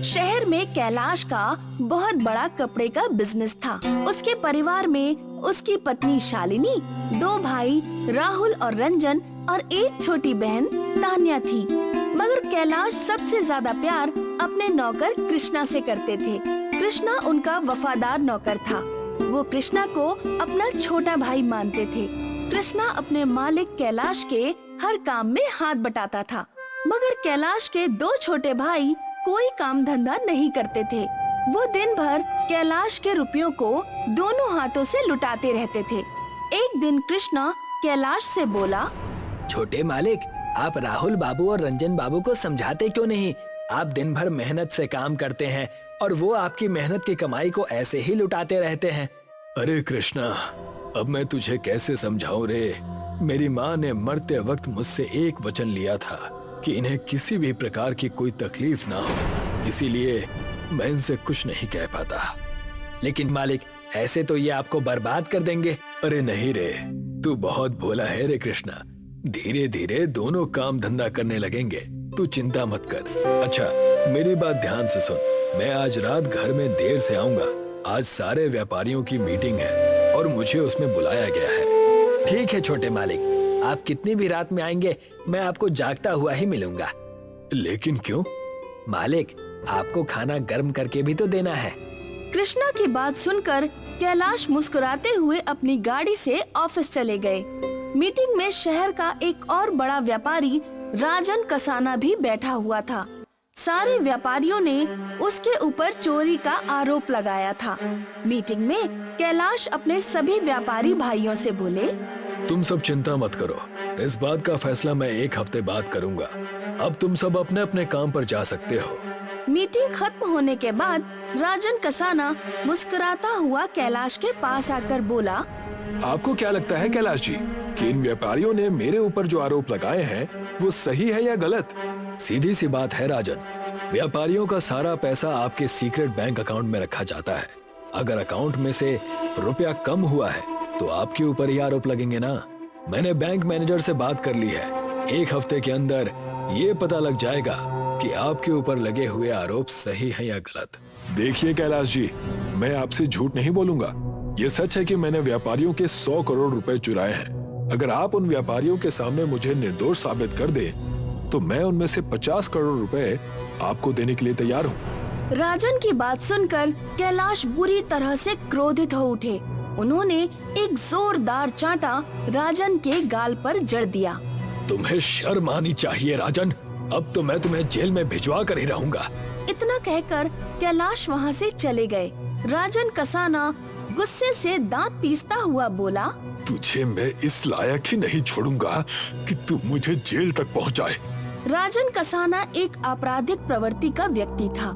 शहर में कैलाश का बहुत बड़ा कपड़े का बिजनेस था। उसके परिवार में उसकी पत्नी शालिनी, 2 भाई राहुल और रंजन और एक छोटी बहन तान्या थी। मगर कैलाश सबसे ज्यादा प्यार अपने नौकर कृष्णा से करते थे। कृष्णा उनका वफादार नौकर था। वो कृष्णा को अपना छोटा भाई मानते थे। कृष्णा अपने मालिक कैलाश के हर काम में हाथ बटाता था। मगर कैलाश के 2 छोटे भाई कोई काम धंधा नहीं करते थे। वो दिन भर कैलाश के रुपयों को दोनों हाथों से लुटाते रहते थे। एक दिन कृष्णा कैलाश से बोला, छोटे मालिक, आप राहुल बाबू और रंजन बाबू को समझाते क्यों नहीं? आप दिन भर मेहनत से काम करते हैं और वो आपकी मेहनत की कमाई को ऐसे ही लुटाते रहते हैं। अरे कृष्णा, अब मैं तुझे कैसे समझाऊं रे? मेरी माँ ने मरते वक्त मुझसे एक वचन लिया था कि इन्हें किसी भी प्रकार की कोई तकलीफ ना हो, इसीलिए मैं इनसे कुछ नहीं कह पाता। लेकिन मालिक, ऐसे तो ये आपको बर्बाद कर देंगे। अरे नहीं रे, तू बहुत भोला है रे कृष्णा। धीरे धीरे दोनों काम धंधा करने लगेंगे, तू चिंता मत कर। अच्छा, मेरी बात ध्यान से सुन। मैं आज रात घर में देर से आऊंगा। आज सारे व्यापारियों की मीटिंग है और मुझे उसमें बुलाया गया है। ठीक है छोटे मालिक, आप कितनी भी रात में आएंगे, मैं आपको जागता हुआ ही मिलूंगा। लेकिन क्यों? मालिक, आपको खाना गर्म करके भी तो देना है। कृष्णा की बात सुनकर कैलाश मुस्कुराते हुए अपनी गाड़ी से ऑफिस चले गए। मीटिंग में शहर का एक और बड़ा व्यापारी राजन कसाना भी बैठा हुआ था। सारे व्यापारियों ने उसके ऊपर चोरी का आरोप लगाया था। मीटिंग में कैलाश अपने सभी व्यापारी भाइयों से बोले, तुम सब चिंता मत करो, इस बात का फैसला मैं 1 हफ्ते बाद करूंगा। अब तुम सब अपने अपने काम पर जा सकते हो। मीटिंग खत्म होने के बाद राजन कसाना मुस्कुराता हुआ कैलाश के पास आकर बोला, आपको क्या लगता है कैलाश जी कि इन व्यापारियों ने मेरे ऊपर जो आरोप लगाए हैं वो सही है या गलत? सीधी सी बात है राजन, व्यापारियों का सारा पैसा आपके सीक्रेट बैंक अकाउंट में रखा जाता है। अगर अकाउंट में से रुपया कम हुआ है तो आपके ऊपर ही आरोप लगेंगे ना। मैंने बैंक मैनेजर से बात कर ली है। 1 हफ्ते के अंदर ये पता लग जाएगा कि आपके ऊपर लगे हुए आरोप सही है या गलत। देखिए कैलाश जी, मैं आपसे झूठ नहीं बोलूंगा। ये सच है कि मैंने व्यापारियों के 100 करोड़ रुपए चुराए हैं। अगर आप उन व्यापारियों के सामने मुझे निर्दोष साबित कर दे तो मैं उनमें से 50 करोड़ रुपए आपको देने के लिए तैयार हूँ। राजन की बात सुनकर कैलाश बुरी तरह से क्रोधित हो उठे। उन्होंने एक जोरदार चांटा राजन के गाल पर जड़ दिया। तुम्हें शर्म आनी चाहिए राजन, अब तो मैं तुम्हें जेल में भिजवा कर ही रहूंगा। इतना कहकर कैलाश वहाँ से चले गए। राजन कसाना गुस्से से दांत पीसता हुआ बोला, तुझे मैं इस लायक ही नहीं छोड़ूंगा कि तू मुझे जेल तक पहुंचाए। राजन कसाना एक आपराधिक प्रवृत्ति का व्यक्ति था।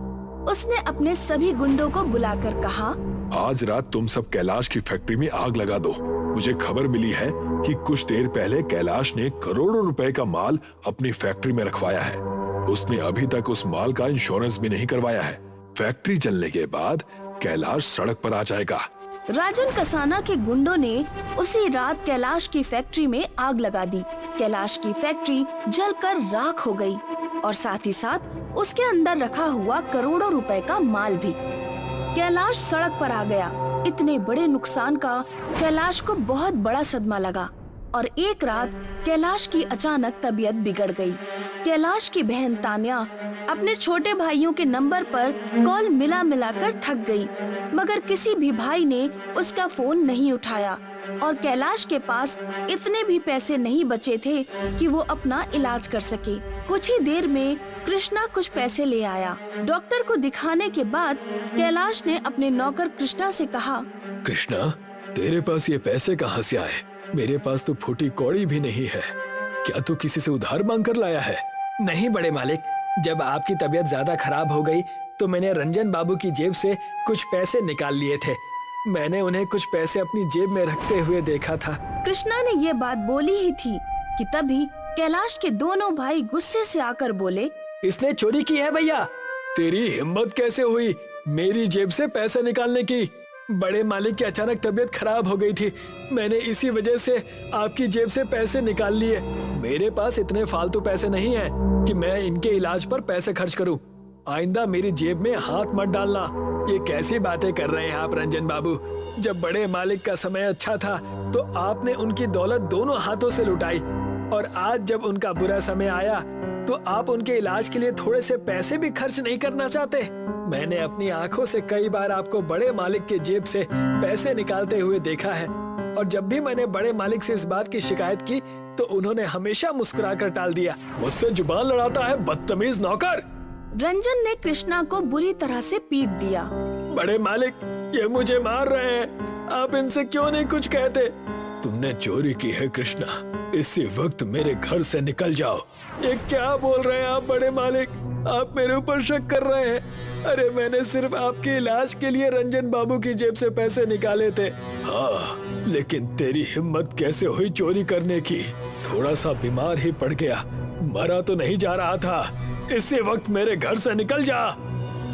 उसने अपने सभी गुंडों को बुलाकर कहा, आज रात तुम सब कैलाश की फैक्ट्री में आग लगा दो। मुझे खबर मिली है कि कुछ देर पहले कैलाश ने करोड़ों रुपए का माल अपनी फैक्ट्री में रखवाया है। उसने अभी तक उस माल का इंश्योरेंस भी नहीं करवाया है। फैक्ट्री जलने के बाद कैलाश सड़क पर आ जाएगा। राजन कसाना के गुंडों ने उसी रात कैलाश की फैक्ट्री में आग लगा दी। कैलाश की फैक्ट्री जलकर राख हो गई और साथ ही साथ उसके अंदर रखा हुआ करोड़ों रुपए का माल भी। कैलाश सड़क पर आ गया। इतने बड़े नुकसान का कैलाश को बहुत बड़ा सदमा लगा और एक रात कैलाश की अचानक तबीयत बिगड़ गई। कैलाश की बहन तान्या अपने छोटे भाइयों के नंबर पर कॉल मिला मिलाकर थक गई, मगर किसी भी भाई ने उसका फोन नहीं उठाया और कैलाश के पास इतने भी पैसे नहीं बचे थे कि वो अपना इलाज कर सके। कुछ ही देर में कृष्णा कुछ पैसे ले आया। डॉक्टर को दिखाने के बाद कैलाश ने अपने नौकर कृष्णा से कहा, कृष्णा, तेरे पास ये पैसे कहाँ से आए? मेरे पास तो फूटी कौड़ी भी नहीं है। क्या तू किसी से उधार मांग कर लाया है? नहीं बड़े मालिक, जब आपकी तबीयत ज्यादा खराब हो गई तो मैंने रंजन बाबू की जेब से कुछ पैसे निकाल लिए थे। मैंने उन्हें कुछ पैसे अपनी जेब में रखते हुए देखा था। कृष्णा ने ये बात बोली ही थी कि तभी कैलाश के दोनों भाई गुस्से से आकर बोले, इसने चोरी की है भैया। तेरी हिम्मत कैसे हुई मेरी जेब से पैसे निकालने की? बड़े मालिक की अचानक तबीयत खराब हो गई थी, मैंने इसी वजह से आपकी जेब से पैसे निकाल लिए। मेरे पास इतने फालतू पैसे नहीं हैं कि मैं इनके इलाज पर पैसे खर्च करूं। आइंदा मेरी जेब में हाथ मत डालना। ये कैसी बातें कर रहे हैं आप रंजन बाबू? जब बड़े मालिक का समय अच्छा था तो आपने उनकी दौलत दोनों हाथों से लुटाई, और आज जब उनका बुरा समय आया तो आप उनके इलाज के लिए थोड़े से पैसे भी खर्च नहीं करना चाहते। मैंने अपनी आंखों से कई बार आपको बड़े मालिक के जेब से पैसे निकालते हुए देखा है, और जब भी मैंने बड़े मालिक से इस बात की शिकायत की तो उन्होंने हमेशा मुस्कुराकर टाल दिया। मुझसे जुबान लड़ाता है बदतमीज नौकर। रंजन ने कृष्णा को बुरी तरह से पीट दिया। बड़े मालिक, ये मुझे मार रहे हैं, आप इनसे क्यों नहीं कुछ कहते? तुमने चोरी की है कृष्णा, इसी वक्त मेरे घर से निकल जाओ। ये क्या बोल रहे हैं आप बड़े मालिक? आप मेरे ऊपर शक कर रहे हैं? अरे मैंने सिर्फ आपके इलाज के लिए रंजन बाबू की जेब से पैसे निकाले थे। हाँ, लेकिन तेरी हिम्मत कैसे हुई चोरी करने की? थोड़ा सा बीमार ही पड़ गया, मरा तो नहीं जा रहा था। इसी वक्त मेरे घर से निकल जा।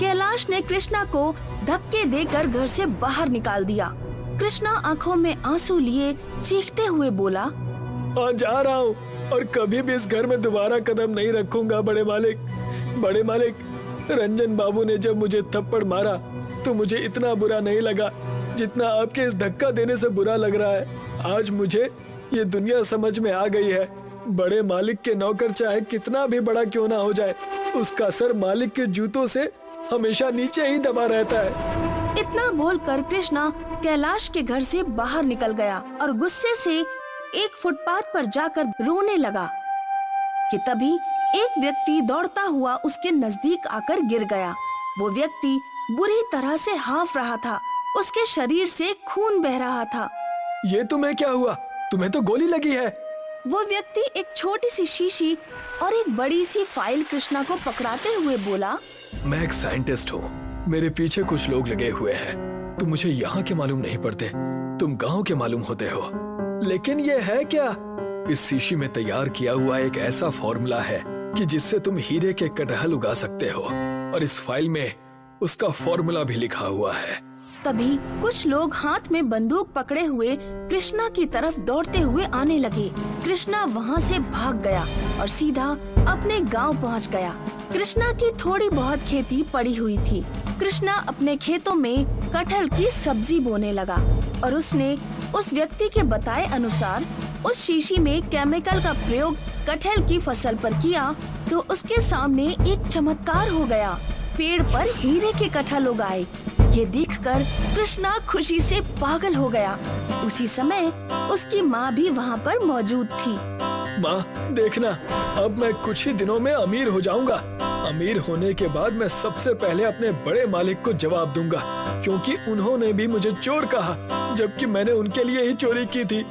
कैलाश ने कृष्णा को धक्के देकर घर से बाहर निकाल दिया। कृष्णा आंखों में आंसू लिए चीखते हुए बोला, हाँ जा रहा हूँ, और कभी भी इस घर में दोबारा कदम नहीं रखूंगा बड़े मालिक। बड़े मालिक, रंजन बाबू ने जब मुझे थप्पड़ मारा तो मुझे इतना बुरा नहीं लगा जितना आपके इस धक्का देने से बुरा लग रहा है। आज मुझे ये दुनिया समझ में आ गई है। बड़े मालिक के नौकर चाहे कितना भी बड़ा क्यों ना हो जाए, उसका सर मालिक के जूतों से हमेशा नीचे ही दबा रहता है। इतना बोलकर कृष्णा कैलाश के घर से बाहर निकल गया और गुस्से से एक फुटपाथ पर जाकर रोने लगा कि तभी एक व्यक्ति दौड़ता हुआ उसके नजदीक आकर गिर गया। वो व्यक्ति बुरी तरह से हांफ रहा था, उसके शरीर से खून बह रहा था। ये तुम्हें क्या हुआ? तुम्हें तो गोली लगी है। वो व्यक्ति एक छोटी सी शीशी और एक बड़ी सी फाइल कृष्णा को पकड़ाते हुए बोला, मैं एक साइंटिस्ट हूँ, मेरे पीछे कुछ लोग लगे हुए हैं। तुम मुझे यहाँ के मालूम नहीं पड़ते, तुम गांव के मालूम होते हो। लेकिन ये है क्या? इस शीशी में तैयार किया हुआ एक ऐसा फॉर्मूला है कि जिससे तुम हीरे के कटहल उगा सकते हो, और इस फाइल में उसका फॉर्मूला भी लिखा हुआ है। तभी कुछ लोग हाथ में बंदूक पकड़े हुए कृष्णा की तरफ दौड़ते हुए आने लगे। कृष्णा वहाँ से भाग गया और सीधा अपने गांव पहुँच गया। कृष्णा की थोड़ी बहुत खेती पड़ी हुई थी। कृष्णा अपने खेतों में कटहल की सब्जी बोने लगा और उसने उस व्यक्ति के बताए अनुसार उस शीशी में केमिकल का प्रयोग कटहल की फसल पर किया तो उसके सामने एक चमत्कार हो गया। पेड़ पर हीरे के कटहल उगाए। ये देखकर कृष्णा खुशी से पागल हो गया। उसी समय उसकी माँ भी वहाँ पर मौजूद थी। माँ देखना, अब मैं कुछ ही दिनों में अमीर हो जाऊंगा। अमीर होने के बाद मैं सबसे पहले अपने बड़े मालिक को जवाब दूंगा, क्योंकि उन्होंने भी मुझे चोर कहा जबकि मैंने उनके लिए ही चोरी की थी।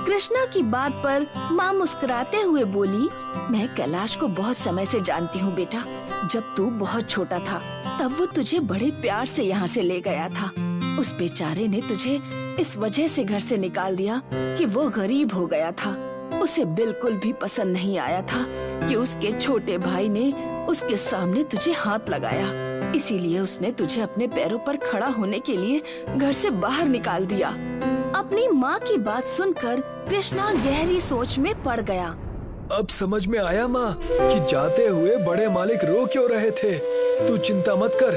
कृष्णा की बात पर माँ मुस्कुराते हुए बोली, मैं कैलाश को बहुत समय से जानती हूँ बेटा। जब तू बहुत छोटा था तब वो तुझे बड़े प्यार से यहाँ से ले गया था। उस बेचारे ने तुझे इस वजह से घर से निकाल दिया कि वो गरीब हो गया था। उसे बिल्कुल भी पसंद नहीं आया था कि उसके छोटे भाई ने उसके सामने तुझे हाथ लगाया। इसीलिए उसने तुझे अपने पैरों पर खड़ा होने के लिए घर से बाहर निकाल दिया। अपनी माँ की बात सुनकर कृष्णा गहरी सोच में पड़ गया। अब समझ में आया माँ कि जाते हुए बड़े मालिक रो क्यों रहे थे। तू चिंता मत कर,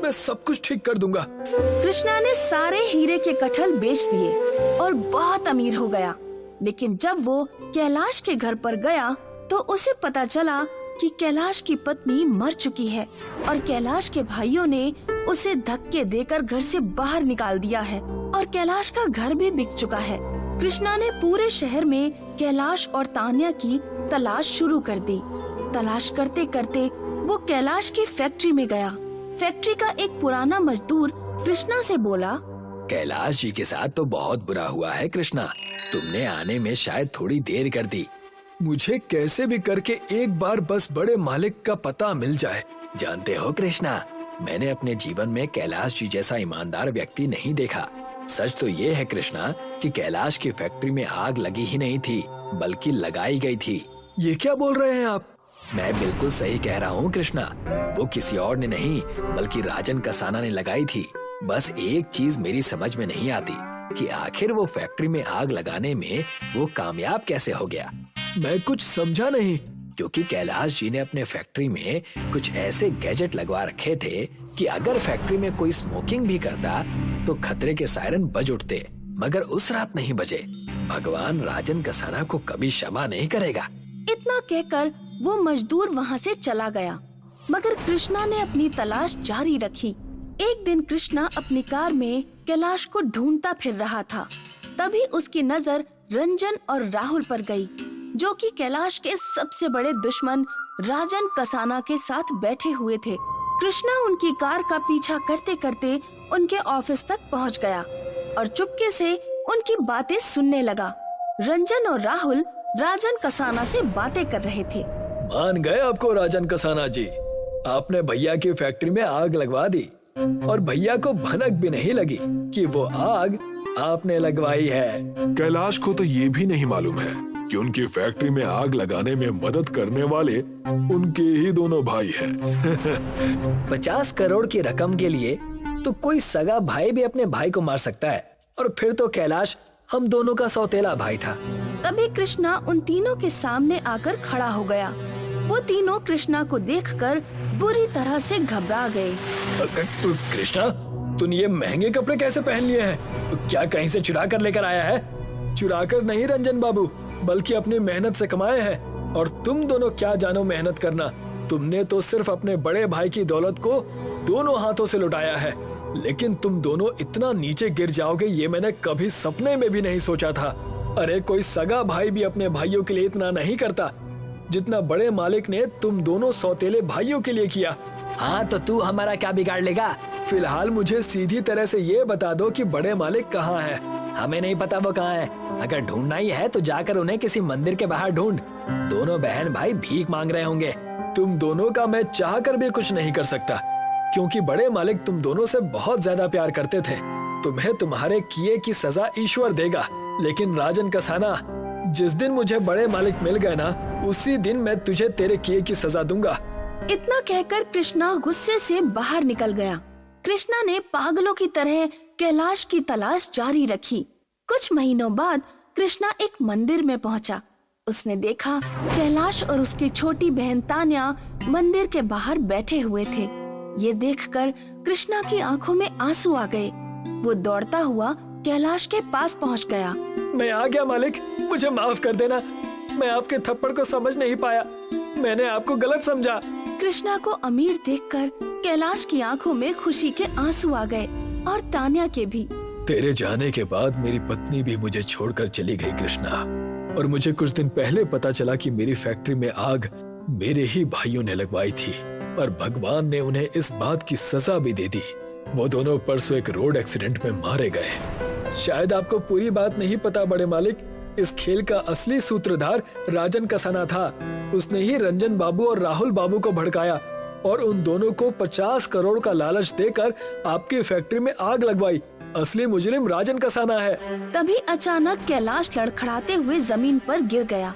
मैं सब कुछ ठीक कर दूंगा। कृष्णा ने सारे हीरे के कटहल बेच दिए और बहुत अमीर हो गया। लेकिन जब वो कैलाश के घर पर गया तो उसे पता चला कि कैलाश की पत्नी मर चुकी है और कैलाश के भाइयों ने उसे धक्के देकर घर से बाहर निकाल दिया है और कैलाश का घर भी बिक चुका है। कृष्णा ने पूरे शहर में कैलाश और तान्या की तलाश शुरू कर दी। तलाश करते करते वो कैलाश की फैक्ट्री में गया। फैक्ट्री का एक पुराना मजदूर कृष्णा से बोला, कैलाश जी के साथ तो बहुत बुरा हुआ है कृष्णा, तुमने आने में शायद थोड़ी देर कर दी। मुझे कैसे भी करके एक बार बस बड़े मालिक का पता मिल जाए। जानते हो कृष्णा, मैंने अपने जीवन में कैलाश जी जैसा ईमानदार व्यक्ति नहीं देखा। सच तो ये है कृष्णा कि कैलाश की फैक्ट्री में आग लगी ही नहीं थी बल्कि लगाई गई थी। ये क्या बोल रहे हैं आप? मैं बिल्कुल सही कह रहा हूँ कृष्णा, वो किसी और ने नहीं बल्कि राजन कसाना ने लगाई थी। बस एक चीज मेरी समझ में नहीं आती कि आखिर वो फैक्ट्री में आग लगाने में वो कामयाब कैसे हो गया। मैं कुछ समझा नहीं, क्योंकि कैलाश जी ने अपने फैक्ट्री में कुछ ऐसे गैजेट लगवा रखे थे कि अगर फैक्ट्री में कोई स्मोकिंग भी करता तो खतरे के सायरन बज उठते, मगर उस रात नहीं बजे। भगवान राजन कसाना को कभी क्षमा नहीं करेगा। इतना कहकर वो मजदूर वहाँ से चला गया, मगर कृष्णा ने अपनी तलाश जारी रखी। एक दिन कृष्णा अपनी कार में कैलाश को ढूंढता फिर रहा था। तभी उसकी नजर रंजन और राहुल पर गई, जो कि कैलाश के सबसे बड़े दुश्मन राजन कसाना के साथ बैठे हुए थे। कृष्णा उनकी कार का पीछा करते करते उनके ऑफिस तक पहुंच गया और चुपके से उनकी बातें सुनने लगा। रंजन और राहुल राजन कसाना से बातें कर रहे थे। मान गए आपको राजन कसाना जी, आपने भैया की फैक्ट्री में आग लगवा दी और भैया को भनक भी नहीं लगी कि वो आग आपने लगवाई है। कैलाश को तो ये भी नहीं मालूम है कि उनकी फैक्ट्री में आग लगाने में मदद करने वाले उनके ही दोनों भाई हैं। 50 करोड़ की रकम के लिए तो कोई सगा भाई भी अपने भाई को मार सकता है, और फिर तो कैलाश हम दोनों का सौतेला भाई था। तभी कृष्णा उन तीनों के सामने आकर खड़ा हो गया। वो तीनों कृष्णा को देखकर बुरी तरह से घबरा गए। कृष्णा, तूने ये महंगे कपड़े कैसे पहन लिए हैं? क्या कहीं से चुरा कर लेकर आया है? चुरा कर नहीं रंजन बाबू, बल्कि अपनी मेहनत से कमाए हैं। और तुम दोनों क्या जानो मेहनत करना। तुमने तो सिर्फ अपने बड़े भाई की दौलत को दोनों हाथों से लुटाया है, लेकिन तुम दोनों इतना नीचे गिर जाओगे ये मैंने कभी सपने में भी नहीं सोचा था। अरे कोई सगा भाई भी अपने भाइयों के लिए इतना नहीं करता जितना बड़े मालिक ने तुम दोनों सौतेले भाइयों के लिए किया। हाँ, तो तू हमारा क्या बिगाड़ लेगा? फिलहाल मुझे सीधी तरह से ये बता दो कि बड़े मालिक कहाँ है। हमें नहीं पता वो कहाँ है। अगर ढूंढना ही है तो जाकर उन्हें किसी मंदिर के बाहर ढूंढ। दोनों बहन भाई भीख मांग रहे होंगे। तुम दोनों का मैं चाह कर भी कुछ नहीं कर सकता, क्योंकि बड़े मालिक तुम दोनों से बहुत ज्यादा प्यार करते थे। तुम्हें तुम्हारे किए की सजा ईश्वर देगा। लेकिन राजन कसाना, जिस दिन मुझे बड़े मालिक मिल गए ना, उसी दिन मैं तुझे तेरे किए की सजा दूंगा। इतना कहकर कृष्णा गुस्से से बाहर निकल गया। कृष्णा ने पागलों की तरह कैलाश की तलाश जारी रखी। कुछ महीनों बाद कृष्णा एक मंदिर में पहुंचा। उसने देखा कैलाश और उसकी छोटी बहन तान्या मंदिर के बाहर बैठे हुए थे। ये देखकर कृष्णा की आंखों में आंसू आ गए। वो दौड़ता हुआ कैलाश के पास पहुंच गया। मैं आ गया मालिक, मुझे माफ कर देना। मैं आपके थप्पड़ को समझ नहीं पाया, मैंने आपको गलत समझा। कृष्णा को अमीर देखकर कैलाश की आंखों में खुशी के आंसू आ गए और तान्या के भी। तेरे जाने के बाद मेरी पत्नी भी मुझे छोड़कर चली गई कृष्णा, और मुझे कुछ दिन पहले पता चला कि मेरी फैक्ट्री में आग मेरे ही भाइयों ने लगवाई थी, और भगवान ने उन्हें इस बात की सजा भी दे दी। वो दोनों परसों एक रोड एक्सीडेंट में मारे गए। शायद आपको पूरी बात नहीं पता बड़े मालिक, इस खेल का असली सूत्रधार राजन कसाना था। उसने ही रंजन बाबू और राहुल बाबू को भड़काया और उन दोनों को 50 करोड़ का लालच देकर आपकी फैक्ट्री में आग लगवाई। असली मुजरिम राजन कसाना है। तभी अचानक कैलाश लड़खड़ाते हुए जमीन पर गिर गया।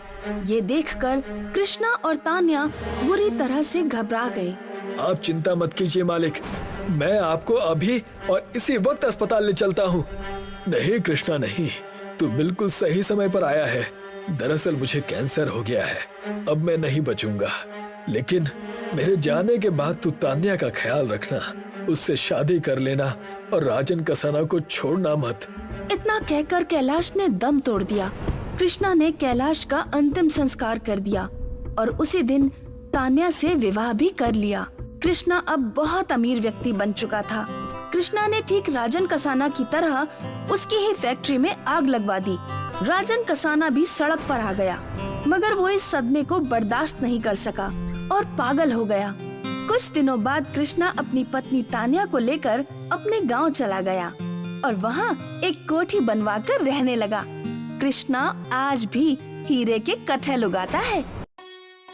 ये देखकर कृष्णा और तान्या बुरी तरह से घबरा गए। आप चिंता मत कीजिए मालिक, मैं आपको अभी और इसी वक्त अस्पताल ले चलता हूँ। नहीं कृष्णा नहीं, तू बिल्कुल सही समय पर आया है। दरअसल मुझे कैंसर हो गया है, अब मैं नहीं बचूंगा। लेकिन मेरे जाने के बाद तू तान्या का ख्याल रखना, उससे शादी कर लेना और राजन कसाना को छोड़ना मत। इतना कहकर कैलाश ने दम तोड़ दिया। कृष्णा ने कैलाश का अंतिम संस्कार कर दिया और उसी दिन तान्या से विवाह भी कर लिया। कृष्णा अब बहुत अमीर व्यक्ति बन चुका था। कृष्णा ने ठीक राजन कसाना की तरह उसकी ही फैक्ट्री में आग लगवा दी। राजन कसाना भी सड़क पर आ गया, मगर वो इस सदमे को बर्दाश्त नहीं कर सका और पागल हो गया। कुछ दिनों बाद कृष्णा अपनी पत्नी तान्या को लेकर अपने गांव चला गया और वहाँ एक कोठी बनवाकर रहने लगा। कृष्णा आज भी हीरे के कटहल उगाता है।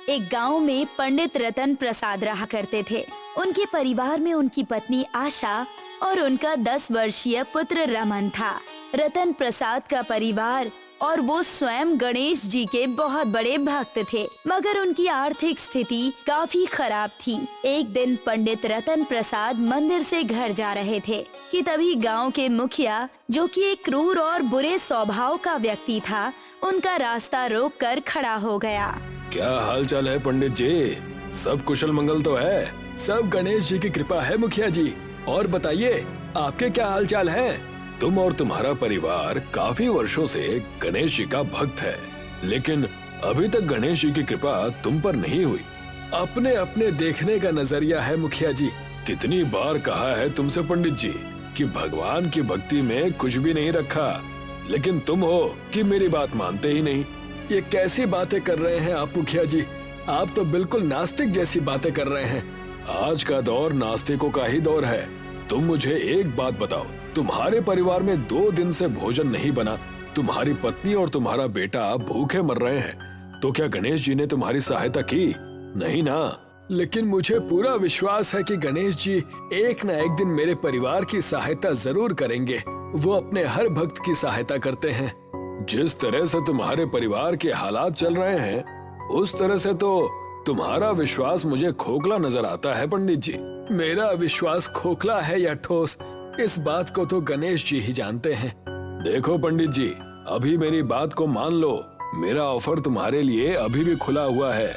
एक गांव में पंडित रतन प्रसाद रहा करते थे। उनके परिवार में उनकी पत्नी आशा और उनका 10 वर्षीय पुत्र रमन था। रतन प्रसाद का परिवार और वो स्वयं गणेश जी के बहुत बड़े भक्त थे, मगर उनकी आर्थिक स्थिति काफी खराब थी। एक दिन पंडित रतन प्रसाद मंदिर से घर जा रहे थे कि तभी गांव के मुखिया, जो कि एक क्रूर और बुरे स्वभाव का व्यक्ति था, उनका रास्ता रोककर खड़ा हो गया। क्या हाल चाल है पंडित जी? सब कुशल मंगल तो है? सब गणेश जी की कृपा है मुखिया जी। और बताइए, आपके क्या हाल चाल है? तुम और तुम्हारा परिवार काफी वर्षों से गणेश जी का भक्त है, लेकिन अभी तक गणेश जी की कृपा तुम पर नहीं हुई। अपने अपने देखने का नजरिया है मुखिया जी। कितनी बार कहा है तुमसे पंडित जी कि भगवान की भक्ति में कुछ भी नहीं रखा, लेकिन तुम हो कि मेरी बात मानते ही नहीं। ये कैसी बातें कर रहे हैं आप मुखिया जी? आप तो बिल्कुल नास्तिक जैसी बातें कर रहे हैं। आज का दौर नास्तिकों का ही दौर है। तुम मुझे एक बात बताओ, तुम्हारे परिवार में 2 दिन से भोजन नहीं बना, तुम्हारी पत्नी और तुम्हारा बेटा भूखे मर रहे हैं, तो क्या गणेश जी ने तुम्हारी सहायता की? नहीं ना। लेकिन मुझे पूरा विश्वास है कि गणेश जी एक न एक दिन मेरे परिवार की सहायता जरूर करेंगे। वो अपने हर भक्त की सहायता करते हैं। जिस तरह से तुम्हारे परिवार के हालात चल रहे हैं, उस तरह से तो तुम्हारा विश्वास मुझे खोखला नजर आता है पंडित जी। मेरा विश्वास खोखला है या ठोस, इस बात को तो गणेश जी ही जानते हैं। देखो पंडित जी, अभी मेरी बात को मान लो। मेरा ऑफर तुम्हारे लिए अभी भी खुला हुआ है।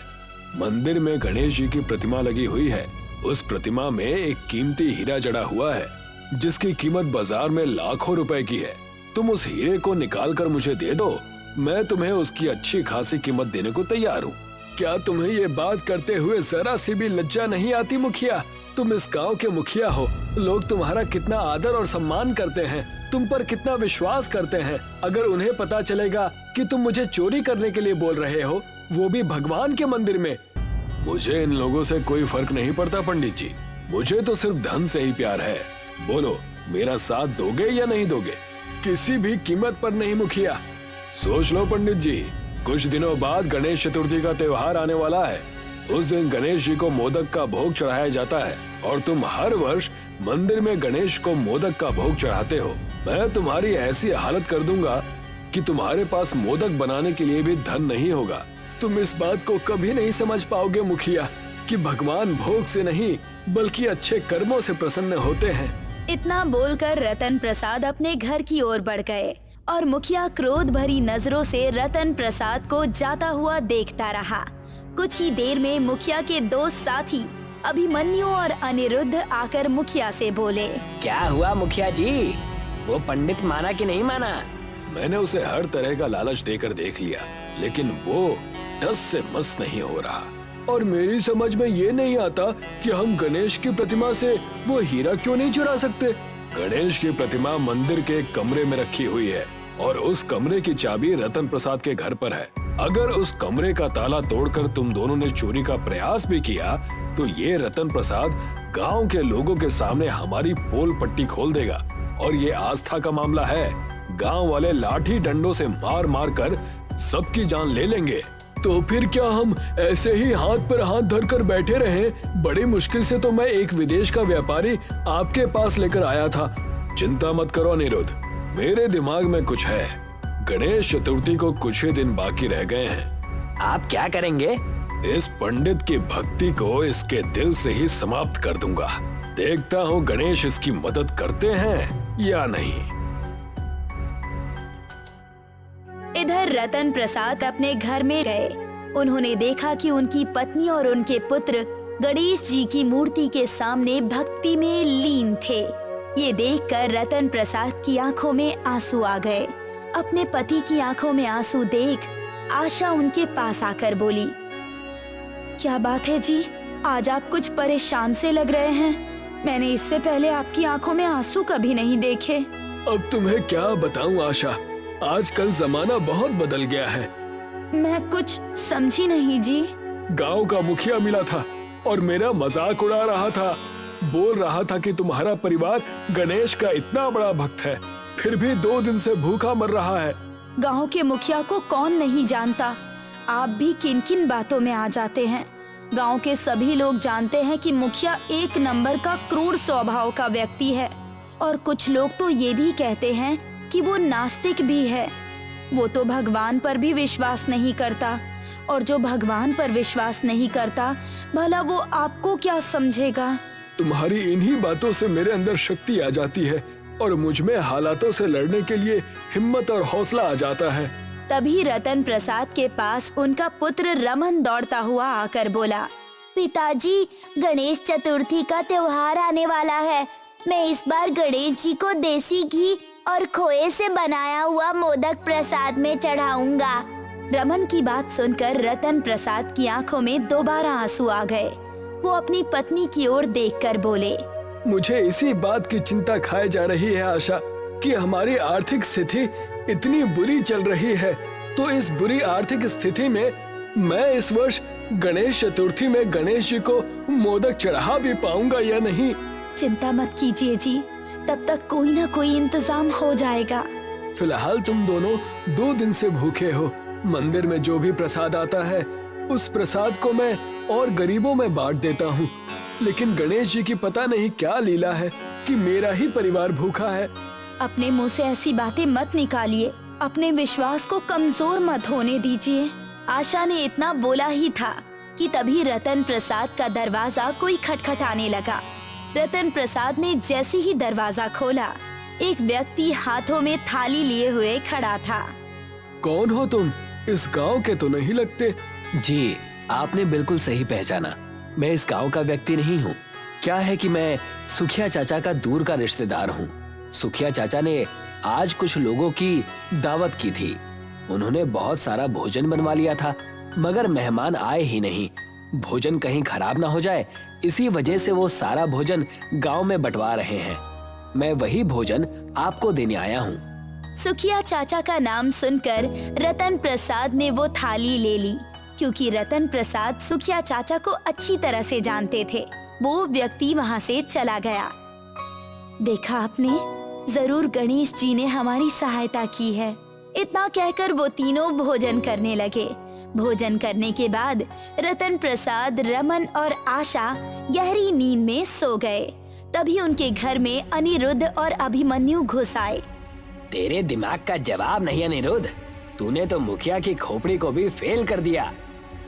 मंदिर में गणेश जी की प्रतिमा लगी हुई है। उस प्रतिमा में एक कीमती हीरा जड़ा हुआ है, जिसकी कीमत बाजार में लाखों रुपए की है। तुम उस हीरे को निकाल कर मुझे दे दो, मैं तुम्हें उसकी अच्छी खासी कीमत देने को तैयार हूँ। क्या तुम्हें ये बात करते हुए जरा सी भी लज्जा नहीं आती मुखिया? तुम इस गांव के मुखिया हो, लोग तुम्हारा कितना आदर और सम्मान करते हैं, तुम पर कितना विश्वास करते हैं। अगर उन्हें पता चलेगा कि तुम मुझे चोरी करने के लिए बोल रहे हो, वो भी भगवान के मंदिर में। मुझे इन लोगों से कोई फर्क नहीं पड़ता पंडित जी, मुझे तो सिर्फ धन से ही प्यार है। बोलो, मेरा साथ दोगे या नहीं दोगे? किसी भी कीमत पर नहीं मुखिया। सोच लो पंडित जी, कुछ दिनों बाद गणेश चतुर्थी का त्योहार आने वाला है। उस दिन गणेश जी को मोदक का भोग चढ़ाया जाता है और तुम हर वर्ष मंदिर में गणेश को मोदक का भोग चढ़ाते हो। मैं तुम्हारी ऐसी हालत कर दूंगा कि तुम्हारे पास मोदक बनाने के लिए भी धन नहीं होगा। तुम इस बात को कभी नहीं समझ पाओगे मुखिया कि भगवान भोग से नहीं बल्कि अच्छे कर्मों से प्रसन्न होते हैं। इतना बोलकर रतन प्रसाद अपने घर की ओर बढ़ गए और मुखिया क्रोध भरी नजरों से रतन प्रसाद को जाता हुआ देखता रहा। कुछ ही देर में मुखिया के 2 साथी अभिमन्यु और अनिरुद्ध आकर मुखिया से बोले, क्या हुआ मुखिया जी? वो पंडित माना कि नहीं माना? मैंने उसे हर तरह का लालच देकर देख लिया, लेकिन वो टस से मस नहीं हो रहा। और मेरी समझ में ये नहीं आता कि हम गणेश की प्रतिमा से वो हीरा क्यों नहीं चुरा सकते। गणेश की प्रतिमा मंदिर के एक कमरे में रखी हुई है और उस कमरे की चाबी रतन प्रसाद के घर पर है। अगर उस कमरे का ताला तोड़कर तुम दोनों ने चोरी का प्रयास भी किया, तो ये रतन प्रसाद गांव के लोगों के सामने हमारी पोल पट्टी खोल देगा। और ये आस्था का मामला है, गांव वाले लाठी डंडों से मार मार कर सबकी जान ले लेंगे। तो फिर क्या हम ऐसे ही हाथ पर हाथ धरकर बैठे रहें? बड़ी मुश्किल से तो मैं एक विदेश का व्यापारी आपके पास लेकर आया था। चिंता मत करो अनिरुद्ध, मेरे दिमाग में कुछ है। गणेश चतुर्थी को कुछ ही दिन बाकी रह गए हैं। आप क्या करेंगे? इस पंडित की भक्ति को इसके दिल से ही समाप्त कर दूंगा। देखता हूँ गणेश इसकी मदद करते हैं या नहीं। इधर रतन प्रसाद अपने घर में गए। उन्होंने देखा कि उनकी पत्नी और उनके पुत्र गणेश जी की मूर्ति के सामने भक्ति में लीन थे। ये देखकर रतन प्रसाद की आंखों में आंसू आ गए। अपने पति की आंखों में आंसू देख आशा उनके पास आकर बोली, क्या बात है जी, आज आप कुछ परेशान से लग रहे हैं। मैंने इससे पहले आपकी आंखों में आंसू कभी नहीं देखे। अब तुम्हें क्या बताऊं आशा, आजकल जमाना बहुत बदल गया है। मैं कुछ समझी नहीं जी। गांव का मुखिया मिला था और मेरा मजाक उड़ा रहा था। बोल रहा था कि तुम्हारा परिवार गणेश का इतना बड़ा भक्त है, फिर भी 2 दिन से भूखा मर रहा है। गांव के मुखिया को कौन नहीं जानता। आप भी किन किन बातों में आ जाते हैं। गांव के सभी लोग जानते हैं कि मुखिया 1 नंबर का क्रूर स्वभाव का व्यक्ति है। और कुछ लोग तो ये भी कहते हैं कि वो नास्तिक भी है। वो तो भगवान पर भी विश्वास नहीं करता, और जो भगवान पर विश्वास नहीं करता, भला वो आपको क्या समझेगा। तुम्हारी इन्हीं बातों से मेरे अंदर शक्ति आ जाती है और मुझ में हालातों से लड़ने के लिए हिम्मत और हौसला आ जाता है। तभी रतन प्रसाद के पास उनका पुत्र रमन दौड़ता हुआ आकर बोला, पिताजी, गणेश चतुर्थी का त्योहार आने वाला है। मैं इस बार गणेश जी को देसी घी और खोए से बनाया हुआ मोदक प्रसाद में चढ़ाऊंगा। रमन की बात सुनकर रतन प्रसाद की आंखों में दोबारा आंसू आ गए। वो अपनी पत्नी की ओर देखकर बोले, मुझे इसी बात की चिंता खाए जा रही है आशा कि हमारी आर्थिक स्थिति इतनी बुरी चल रही है, तो इस बुरी आर्थिक स्थिति में मैं इस वर्ष गणेश चतुर्थी में गणेश जी को मोदक चढ़ा भी पाऊंगा या नहीं। चिंता मत कीजिए जी, तब तक कोई ना कोई इंतजाम हो जाएगा। फिलहाल तुम दोनों 2 दिन से भूखे हो। मंदिर में जो भी प्रसाद आता है उस प्रसाद को मैं और गरीबों में बांट देता हूँ, लेकिन गणेश जी की पता नहीं क्या लीला है कि मेरा ही परिवार भूखा है। अपने मुंह से ऐसी बातें मत निकालिए, अपने विश्वास को कमजोर मत होने दीजिए। आशा ने इतना बोला ही था कि तभी रतन प्रसाद का दरवाजा कोई खटखटाने लगा। रतन प्रसाद ने जैसे ही दरवाजा खोला, एक व्यक्ति हाथों में थाली लिए हुए खड़ा था। कौन हो तुम? इस गांव के तो नहीं लगते। जी, आपने बिल्कुल सही पहचाना। मैं इस गांव का व्यक्ति नहीं हूँ। क्या है कि मैं सुखिया चाचा का दूर का रिश्तेदार हूँ। सुखिया चाचा ने आज कुछ लोगों की दावत की थी। उन्होंने बहुत सारा भोजन बनवा लिया था, मगर मेहमान आए ही नहीं। भोजन कहीं खराब ना हो जाए, इसी वजह से वो सारा भोजन गांव में बंटवा रहे हैं। मैं वही भोजन आपको देने आया हूँ। सुखिया चाचा का नाम सुनकर रतन प्रसाद ने वो थाली ले ली, क्योंकि रतन प्रसाद सुखिया चाचा को अच्छी तरह से जानते थे। वो व्यक्ति वहाँ से चला गया। देखा आपने, जरूर गणेश जी ने हमारी सहायता की है। इतना कहकर वो तीनों भोजन करने लगे। भोजन करने के बाद रतन प्रसाद, रमन और आशा गहरी नींद में सो गए। तभी उनके घर में अनिरुद्ध और अभिमन्यु घुस आए। तेरे दिमाग का जवाब नहीं अनिरुद्ध, तूने तो मुखिया की खोपड़ी को भी फेल कर दिया।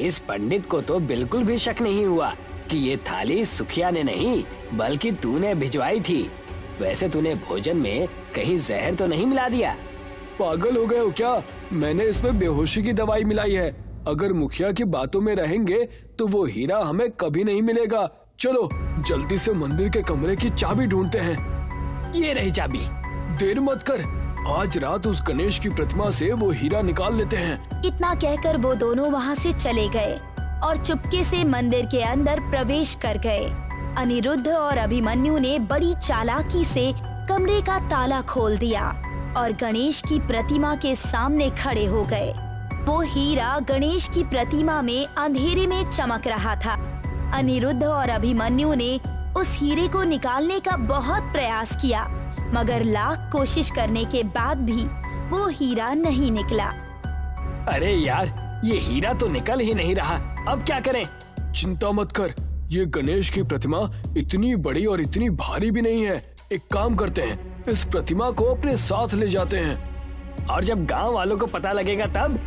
इस पंडित को तो बिल्कुल भी शक नहीं हुआ कि ये थाली सुखिया ने नहीं बल्कि तूने भिजवाई थी। वैसे तूने भोजन में कहीं जहर तो नहीं मिला दिया? पागल हो गए हो क्या? मैंने इसमें बेहोशी की दवाई मिलाई है। अगर मुखिया की बातों में रहेंगे तो वो हीरा हमें कभी नहीं मिलेगा। चलो जल्दी से मंदिर के कमरे की चाबी ढूंढते हैं। ये रही चाबी। देर मत कर, आज रात उस गणेश की प्रतिमा से वो हीरा निकाल लेते हैं। इतना कहकर वो दोनों वहाँ से चले गए और चुपके से मंदिर के अंदर प्रवेश कर गए। अनिरुद्ध और अभिमन्यु ने बड़ी चालाकी से कमरे का ताला खोल दिया और गणेश की प्रतिमा के सामने खड़े हो गए। वो हीरा गणेश की प्रतिमा में अंधेरे में चमक रहा था। अनिरुद्ध और अभिमन्यु ने उस हीरे को निकालने का बहुत प्रयास किया, मगर लाख कोशिश करने के बाद भी वो हीरा नहीं निकला। अरे यार, ये हीरा तो निकल ही नहीं रहा। अब क्या करें? चिंता मत कर, ये गणेश की प्रतिमा इतनी बड़ी और इतनी भारी भी नहीं है। एक काम करते हैं, इस प्रतिमा को अपने साथ ले जाते हैं। और जब गांव वालों को पता लगेगा तब?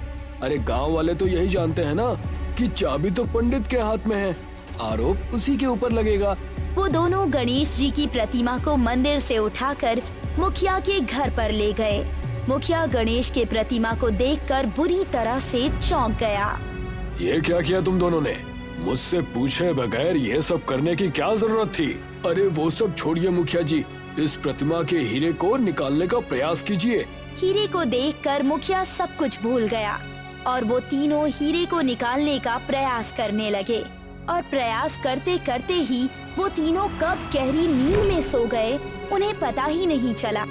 अरे गांव वाले तो यही जानते हैं ना कि चाबी तो पंडित के हाथ में है, आरोप उसी के ऊपर लगेगा। वो दोनों गणेश जी की प्रतिमा को मंदिर से उठाकर मुखिया के घर पर ले गए। मुखिया गणेश के प्रतिमा को देखकर बुरी तरह से चौंक गया। ये क्या किया तुम दोनों ने? मुझसे पूछे बगैर ये सब करने की क्या जरूरत थी? अरे वो सब छोड़िए मुखिया जी, इस प्रतिमा के हीरे को निकालने का प्रयास कीजिए। हीरे को देखकर मुखिया सब कुछ भूल गया और वो तीनों हीरे को निकालने का प्रयास करने लगे। और प्रयास करते करते ही वो तीनों कब गहरी नींद में सो गए, उन्हें पता ही नहीं चला।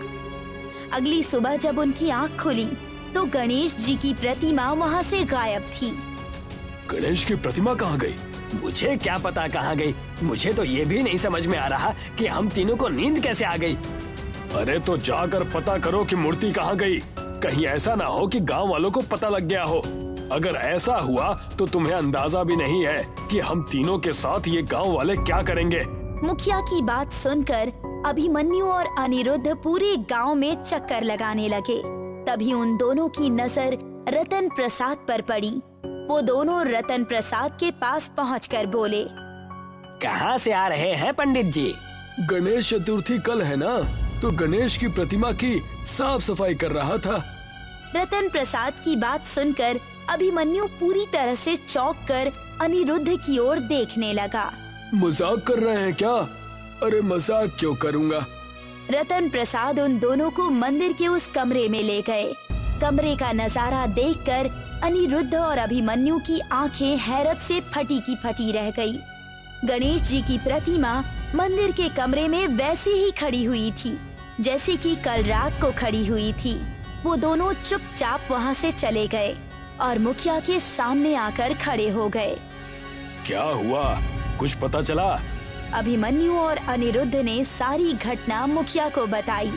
अगली सुबह जब उनकी आँख खुली तो गणेश जी की प्रतिमा वहाँ से गायब थी। गणेश की प्रतिमा कहाँ गई? मुझे क्या पता कहाँ गई। मुझे तो ये भी नहीं समझ में आ रहा कि हम तीनों को नींद कैसे आ गई। अरे तो जाकर पता करो कि मूर्ति कहाँ गई। कहीं ऐसा ना हो कि गांव वालों को पता लग गया हो। अगर ऐसा हुआ तो तुम्हें अंदाजा भी नहीं है कि हम तीनों के साथ ये गांव वाले क्या करेंगे। मुखिया की बात सुनकर अभिमन्यु और अनिरुद्ध पूरे गांव में चक्कर लगाने लगे। तभी उन दोनों की नजर रतन प्रसाद पर पड़ी। वो दोनों रतन प्रसाद के पास पहुंचकर बोले, कहाँ से आ रहे हैं पंडित जी? गणेश चतुर्थी कल है ना, तो गणेश की प्रतिमा की साफ सफाई कर रहा था। रतन प्रसाद की बात सुनकर अभिमन्यु पूरी तरह से चौंक कर अनिरुद्ध की ओर देखने लगा। मजाक कर रहे हैं क्या? अरे मजाक क्यों करूँगा। रतन प्रसाद उन दोनों को मंदिर के उस कमरे में ले गए। कमरे का नजारा देखकर अनिरुद्ध और अभिमन्यु की आंखें हैरत से फटी की फटी रह गई। गणेश जी की प्रतिमा मंदिर के कमरे में वैसे ही खड़ी हुई थी जैसे कि कल रात को खड़ी हुई थी। वो दोनों चुपचाप वहाँ से चले गए और मुखिया के सामने आकर खड़े हो गए। क्या हुआ, कुछ पता चला? अभिमन्यु और अनिरुद्ध ने सारी घटना मुखिया को बताई।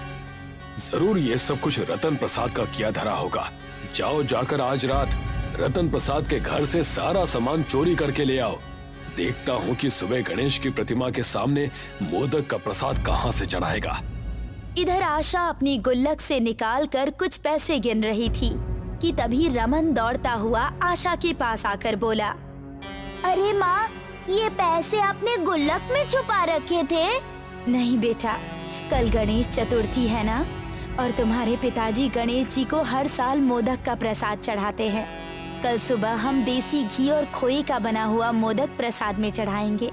जरूर ये सब कुछ रतन प्रसाद का किया धरा होगा। जाओ जाकर आज रात रतन प्रसाद के घर से सारा सामान चोरी करके ले आओ। देखता हूँ कि सुबह गणेश की प्रतिमा के सामने मोदक का प्रसाद कहाँ से चढ़ाएगा। इधर आशा अपनी गुल्लक से निकालकर कुछ पैसे गिन रही थी कि तभी रमन दौड़ता हुआ आशा के पास आकर बोला, अरे माँ, ये पैसे आपने गुल्लक में छुपा रखे थे? नहीं बेटा, कल गणेश चतुर्थी है ना, और तुम्हारे पिताजी गणेश जी को हर साल मोदक का प्रसाद चढ़ाते हैं। कल सुबह हम देसी घी और खोए का बना हुआ मोदक प्रसाद में चढ़ाएंगे।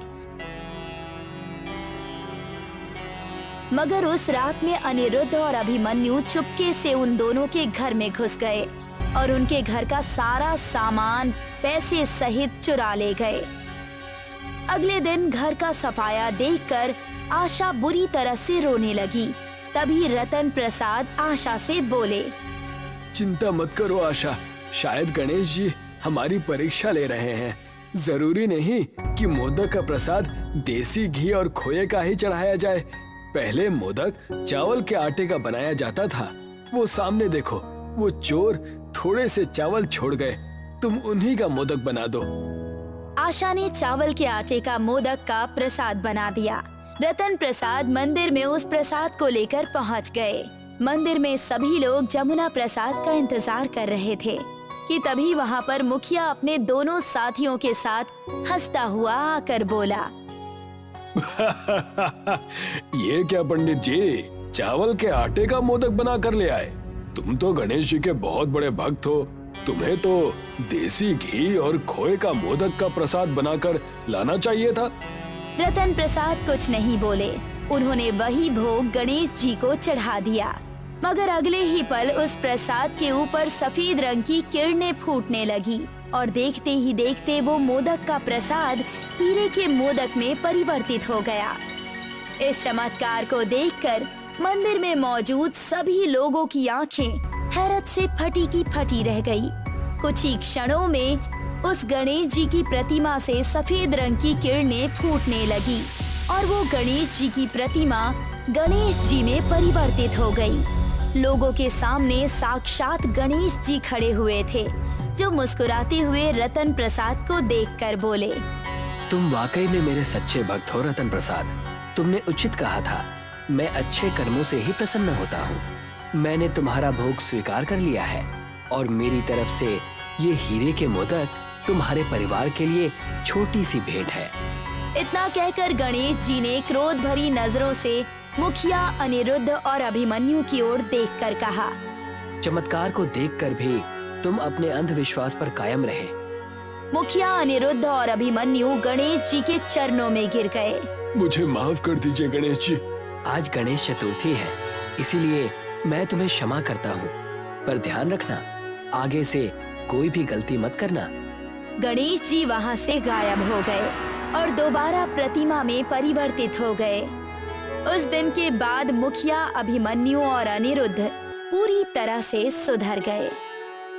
मगर उस रात में अनिरुद्ध और अभिमन्यु चुपके से उन दोनों के घर में घुस गए और उनके घर का सारा सामान पैसे सहित चुरा ले गए। अगले दिन घर का सफाया देखकर आशा बुरी तरह से रोने लगी। तभी रतन प्रसाद आशा से बोले, चिंता मत करो आशा, शायद गणेश जी हमारी परीक्षा ले रहे हैं। जरूरी नहीं कि मोदक का प्रसाद देसी घी और खोए का ही चढ़ाया जाए। पहले मोदक चावल के आटे का बनाया जाता था। वो सामने देखो, वो चोर थोड़े से चावल छोड़ गए। तुम उन्हीं का मोदक बना दो। आशा ने चावल के आटे का मोदक का प्रसाद बना दिया। रतन प्रसाद मंदिर में उस प्रसाद को लेकर पहुंच गए। मंदिर में सभी लोग जमुना प्रसाद का इंतजार कर रहे थे कि तभी वहां पर मुखिया अपने दोनों साथियों के साथ हंसता हुआ आकर बोला, ये क्या पंडित जी, चावल के आटे का मोदक बना कर ले आए? तुम तो गणेश जी के बहुत बड़े भक्त हो। तुम्हें तो देसी घी और खोए का मोदक का प्रसाद बनाकर लाना चाहिए था। रतन प्रसाद कुछ नहीं बोले। उन्होंने वही भोग गणेश जी को चढ़ा दिया। मगर अगले ही पल उस प्रसाद के ऊपर सफेद रंग की किरणें फूटने लगी और देखते ही देखते वो मोदक का प्रसाद हीरे के मोदक में परिवर्तित हो गया। इस चमत्कार को देखकर मंदिर में मौजूद सभी लोगों की आंखें हैरत से फटी की फटी रह गई। कुछ ही क्षणों में उस गणेश जी की प्रतिमा से सफेद रंग की किरणें फूटने लगी और वो गणेश जी की प्रतिमा गणेश जी में परिवर्तित हो गई। लोगों के सामने साक्षात गणेश जी खड़े हुए थे, जो मुस्कुराते हुए रतन प्रसाद को देखकर बोले, तुम वाकई में मेरे सच्चे भक्त हो रतन प्रसाद। तुमने उचित कहा था, मैं अच्छे कर्मों से ही प्रसन्न होता हूँ। मैंने तुम्हारा भोग स्वीकार कर लिया है और मेरी तरफ से ये हीरे के मोदक तुम्हारे परिवार के लिए छोटी सी भेंट है। इतना कहकर गणेश जी ने क्रोध भरी नजरों से मुखिया, अनिरुद्ध और अभिमन्यु की ओर देखकर कहा, चमत्कार को देखकर भी तुम अपने अंधविश्वास पर कायम रहे। मुखिया, अनिरुद्ध और अभिमन्यु गणेश जी के चरणों में गिर गए। मुझे माफ कर दीजिए गणेश जी। आज गणेश चतुर्थी है, इसीलिए मैं तुम्हें क्षमा करता हूँ, पर ध्यान रखना आगे से कोई भी गलती मत करना। गणेश जी वहाँ से गायब हो गए और दोबारा प्रतिमा में परिवर्तित हो गए। उस दिन के बाद मुखिया, अभिमन्यु और अनिरुद्ध पूरी तरह से सुधर गए।